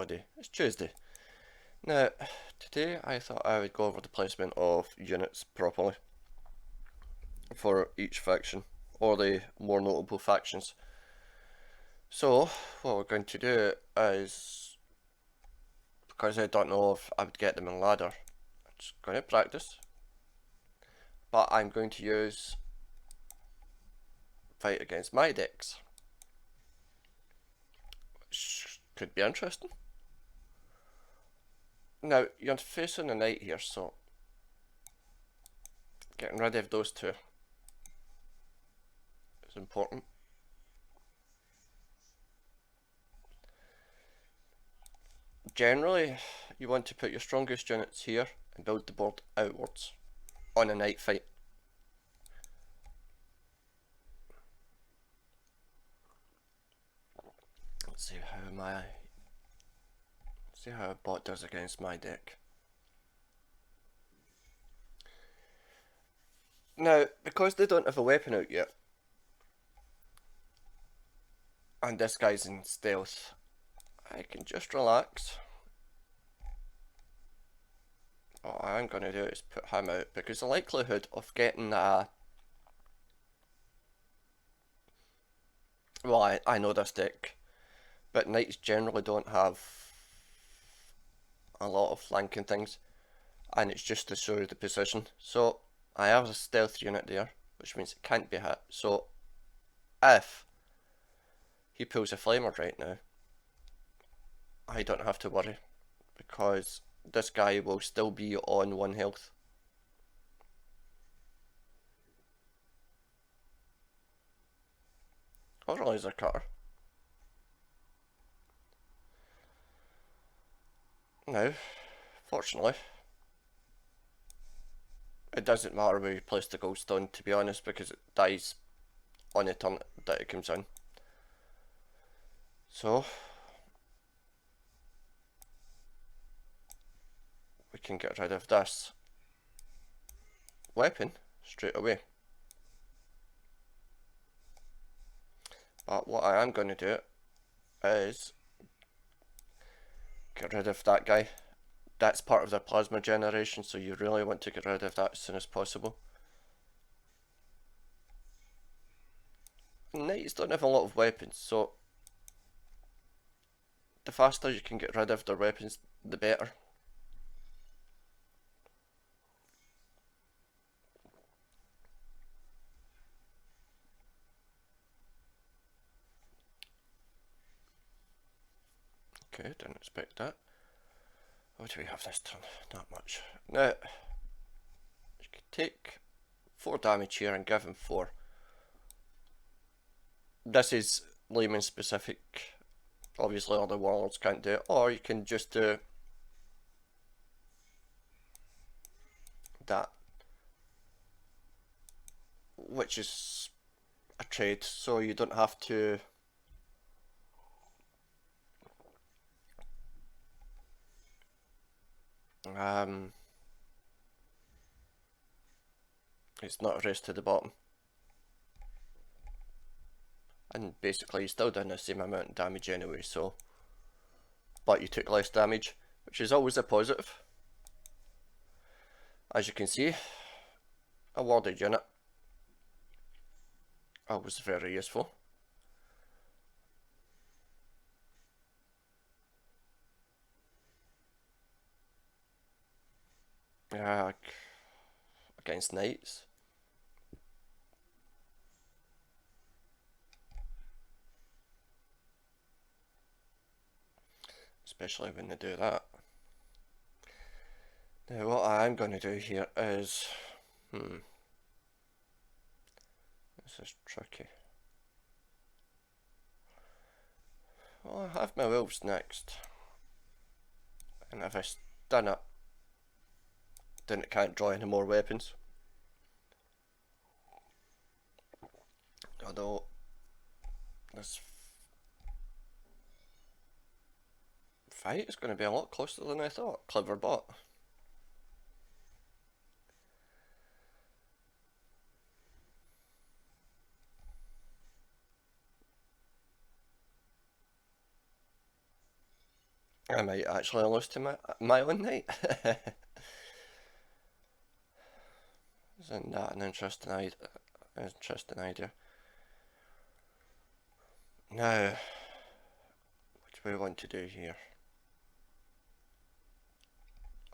day. It's Tuesday. Now, today I thought I would go over the placement of units properly for each faction, or the more notable factions. So, what we're going to do is, because I don't know if I would get them in ladder, I'm just going to practice. But I'm going to use fight against my decks, which could be interesting. Now, you're facing a knight here, so getting rid of those two is important. Generally, you want to put your strongest units here and build the board outwards on a knight fight. Let's see how a bot does against my deck. Now, because they don't have a weapon out yet, and this guy's in stealth, I can just relax. What I'm going to do is put him out, because the likelihood of getting well, I know this deck, but knights generally don't have a lot of flanking things, and it's just to show you the position. So I have a stealth unit there, which means it can't be hit. So if he pulls a flamer right now, I don't have to worry, because this guy will still be on 1 health. Or a laser cutter. Now, fortunately, it doesn't matter where you place the goldstone, to be honest, because it dies on the turn that it comes in. So we can get rid of this weapon straight away. But what I am going to do is get rid of that guy. That's part of their plasma generation, so you really want to get rid of that as soon as possible. Knights don't have a lot of weapons, so the faster you can get rid of their weapons, the better. Okay, didn't expect that. What do we have this turn? Not much. Now, you could take 4 damage here and give him 4. This is Leman specific. Obviously other warlords can't do it. Or you can just do that, which is a trade, so you don't have to it's not a race to the bottom. And basically you're still doing the same amount of damage anyway, so, but you took less damage, which is always a positive. As you can see, a warded unit, always very useful. Against knights. Especially when they do that. Now what I'm going to do here is, this is tricky. Well, I have my wolves next, and if I stun it, then it can't draw any more weapons. Although this fight is going to be a lot closer than I thought. Clever bot. I might actually lose to my own knight. Isn't that an interesting idea? Now, what do we want to do here?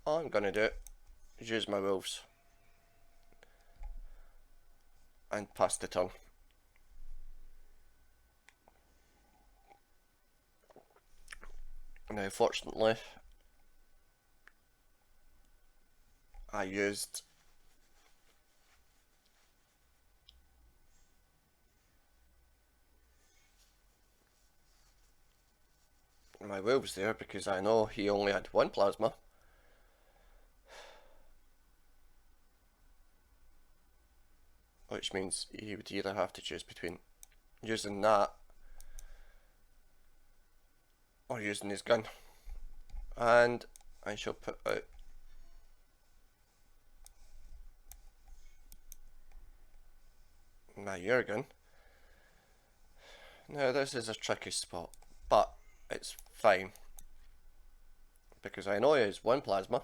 All I'm going to do is use my wolves and pass the turn. Now, fortunately, I used my wolves there because I know he only had one plasma. Which means he would either have to choose between using that or using his gun. And I shall put out my Jurgen. Now this is a tricky spot, but it's fine because I know he has one plasma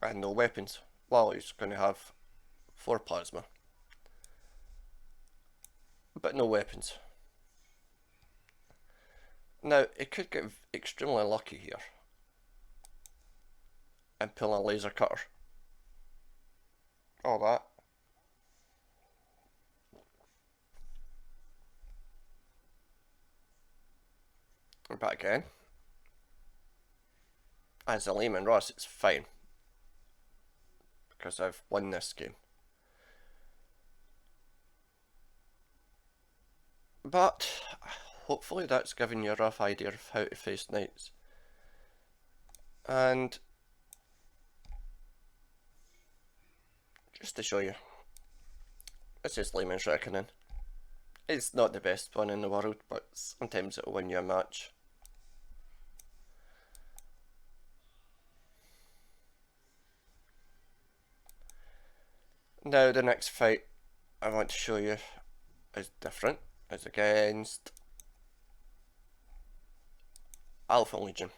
and no weapons. Well, he's going to have 4 plasma, but no weapons. Now, it could get extremely lucky here and pull a laser cutter. All that. But again, as a Leman Russ, it's fine because I've won this game. But hopefully that's given you a rough idea of how to face knights. And just to show you, this is Leman's Reckoning. It's not the best one in the world, but sometimes it'll win you a match. Now the next fight I want to show you is different. It's against Alpha Legion.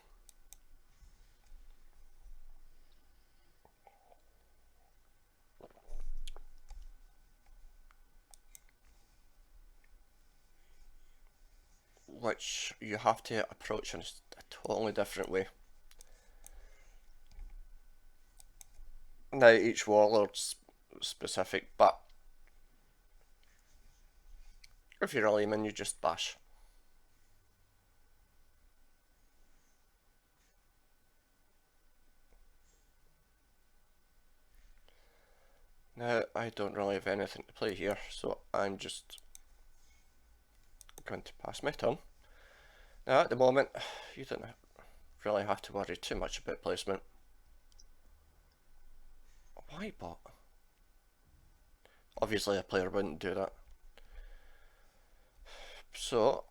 Which you have to approach in a totally different way. Now each warlord's specific, but if you're a Leman, you just bash. Now I don't really have anything to play here, so I'm just going to pass my turn. Now at the moment, you don't really have to worry too much about placement. Why bot? Obviously a player wouldn't do that. So,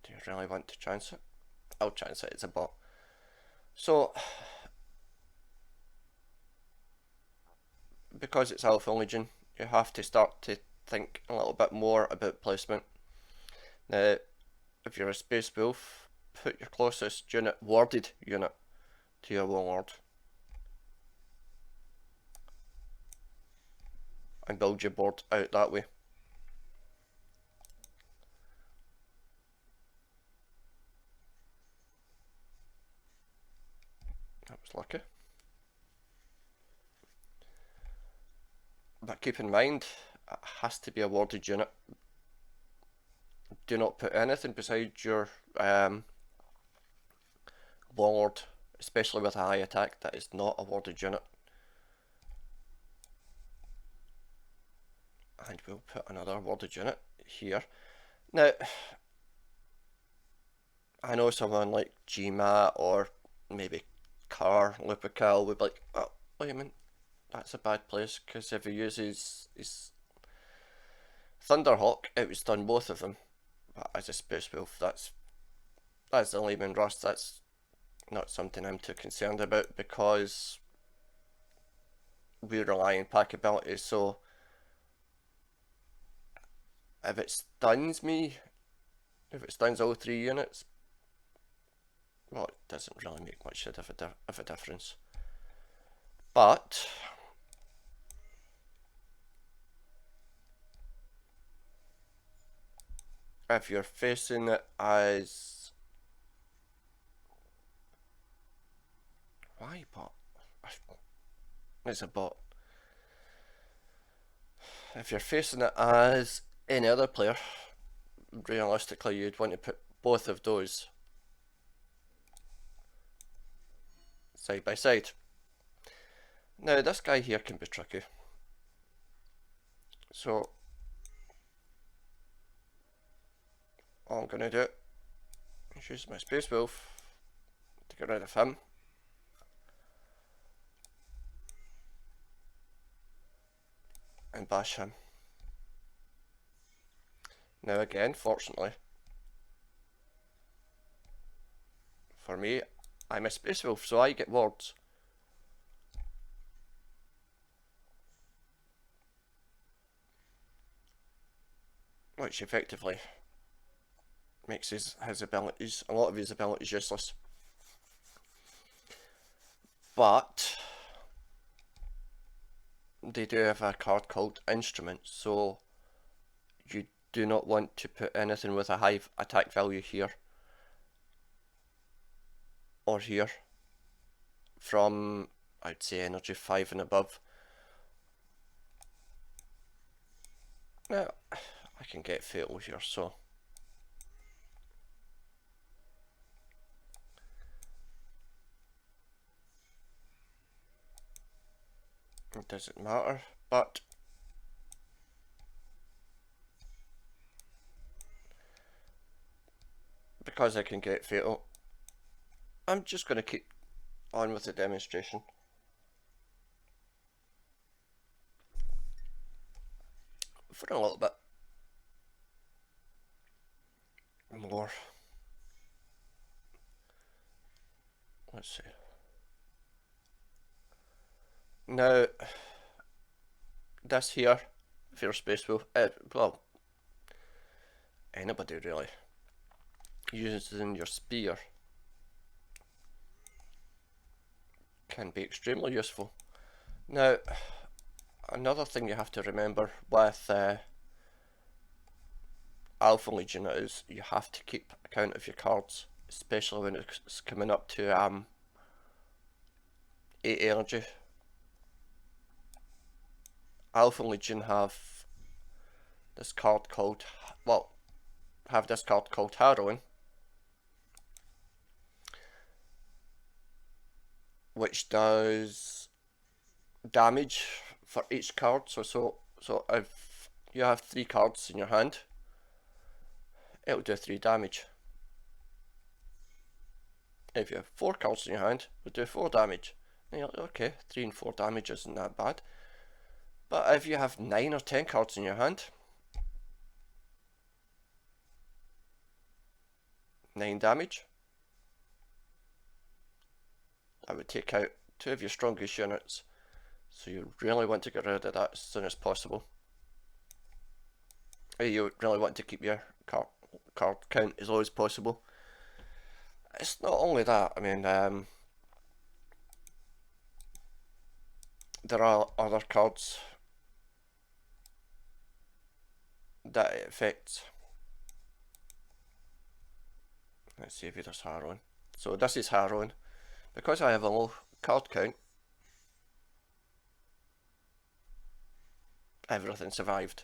do you really want to chance it? I'll chance it, it's a bot. So, because it's Alpha Legion, you have to start to think a little bit more about placement. Now, if you're a Space Wolf, put your closest unit, warded unit, to your warlord. And build your board out that way. That was lucky. But keep in mind, it has to be a warded unit. Do not put anything beside your warlord, especially with a high attack, that is not a warded unit. And we'll put another warded unit here. Now, I know someone like GMAT or maybe Car, Lupical would be like, oh, wait a minute, that's a bad place, because if he uses his Thunderhawk, it would stun both of them. But as a Space Wolf, that's the Leman Russ, that's not something I'm too concerned about because we rely on pack abilities, so If it stuns me, if it stuns all 3 units, well, it doesn't really make much of a difference. But if you're facing it as... Why bot? It's a bot. If you're facing it as any other player, realistically you'd want to put both of those side by side. Now this guy here can be tricky. So all I'm going to do is use my Space Wolf to get rid of him. And bash him. Now again, fortunately for me, I'm a Space Wolf, so I get wards. Which effectively makes his abilities, a lot of his abilities, useless. But they do have a card called Instrument, so you do not want to put anything with a high attack value here or here from, I'd say, energy 5 and above. Now, I can get Fatal here, so it doesn't matter, but because I can get Fatal, I'm just going to keep on with the demonstration. For a little bit more. Let's see. Now, this here, if you're a Space Wolf, well, anybody really, using your spear can be extremely useful. Now, another thing you have to remember with Alpha Legion is you have to keep account of your cards, especially when it's coming up to 8 energy. Alpha Legion have this card called, well, have this card called Harrowing, which does damage for each card. So if you have 3 cards in your hand, it'll do 3 damage. If you have 4 cards in your hand, it'll do 4 damage. And you're like, okay, 3 and 4 damage isn't that bad. But if you have 9 or 10 cards in your hand, 9 damage, that would take out 2 of your strongest units. So you really want to get rid of that as soon as possible. You really want to keep your card count as low as possible. It's not only that, I mean, there are other cards that it affects. Let's see if it does Harrowing. So this is Harrowing. Because I have a low card count, everything survived.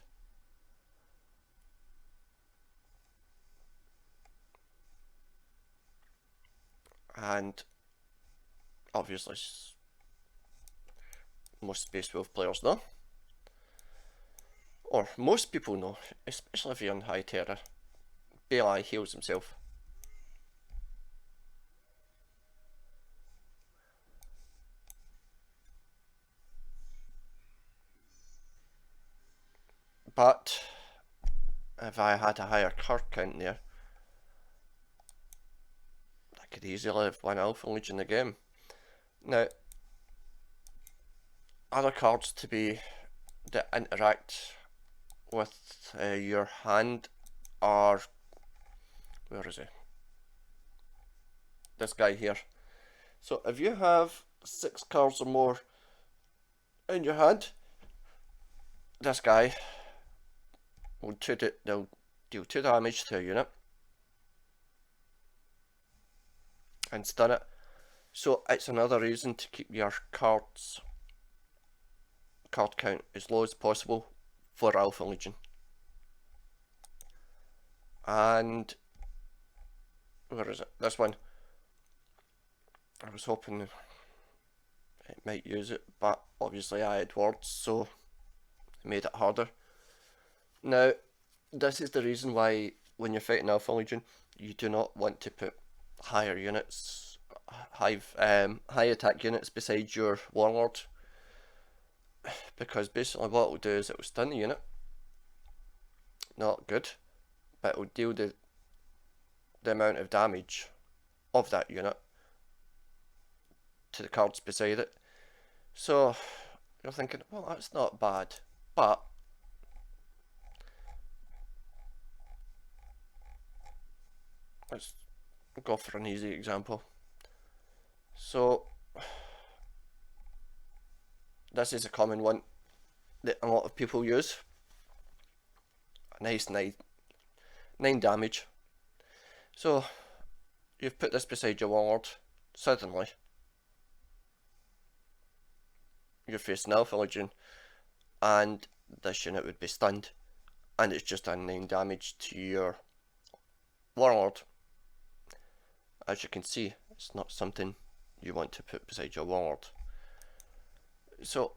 And obviously most Space Wolf players know, or most people know, especially if you're in High Terror, Bailey heals himself. But if I had a higher card count there, I could easily have won Alpha Legion the game. Now, other cards to be that interact with your hand are, where is he? This guy here. So if you have 6 cards or more in your hand, this guy will they'll deal 2 damage to a unit and stun it. So it's another reason to keep your card count as low as possible for Alpha Legion. And where is it? This one. I was hoping it might use it, but obviously I had words, so it made it harder. Now, this is the reason why when you're fighting Alpha Legion, you do not want to put higher units, high attack units beside your Warlord, because basically what it will do is it will stun the unit. Not good, but it will deal the amount of damage of that unit to the cards beside it. So you're thinking, well, that's not bad, but let's go for an easy example. So this is a common one that a lot of people use. A nice 9 damage. So you've put this beside your Warlord. Suddenly you're facing Alpha Legion and this unit would be stunned, and it's just done 9 damage to your Warlord. As you can see, it's not something you want to put beside your Warlord. So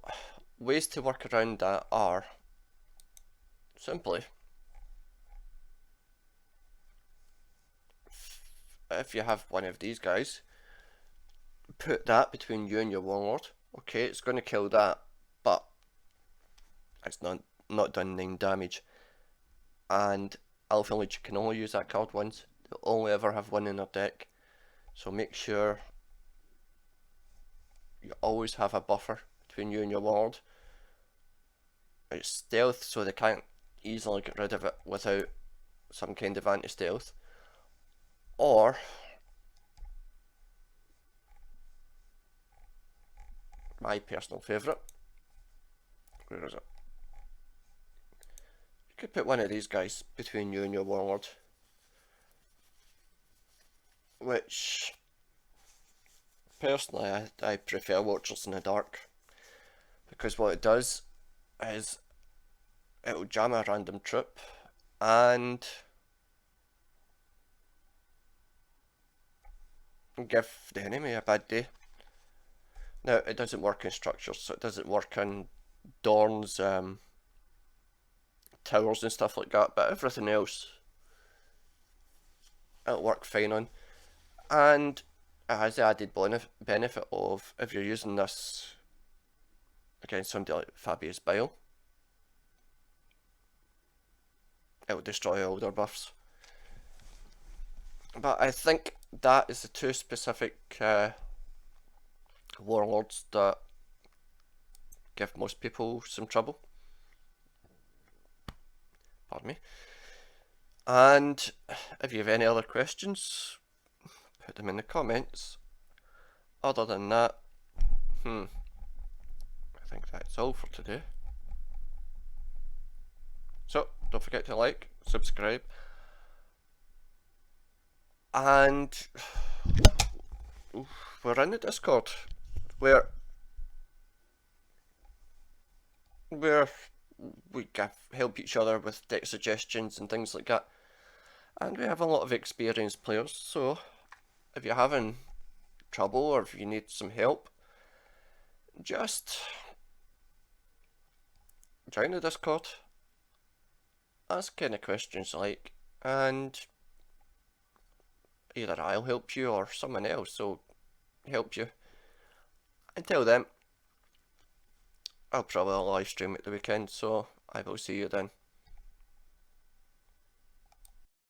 ways to work around that are simply, if you have one of these guys, put that between you and your Warlord. Okay, it's going to kill that, but it's not done 9 damage. And Alpha Legion can only use that card once. They'll only ever have one in their deck. So make sure you always have a buffer between you and your Warlord. It's stealth, so they can't easily get rid of it without some kind of anti-stealth. Or my personal favourite, where is it? You could put one of these guys between you and your Warlord, which personally I prefer Watchers in the Dark, because what it does is it will jam a random troop and give the enemy a bad day. Now, it doesn't work in structures, so it doesn't work in Dorn's towers and stuff like that, but everything else it'll work fine on. And it has the added benefit of, if you're using this against somebody like Fabius Bile, it'll destroy all their buffs. But I think that is the 2 specific Warlords that give most people some trouble. Pardon me. And if you have any other questions, put them in the comments. Other than that, I think that's all for today. So don't forget to like, subscribe, and we're in the Discord where we help each other with deck suggestions and things like that, and we have a lot of experienced players. So if you're having trouble or if you need some help, just join the Discord, ask any questions you like, and either I'll help you or someone else will help you. Until then, I'll probably live stream at the weekend, so I will see you then.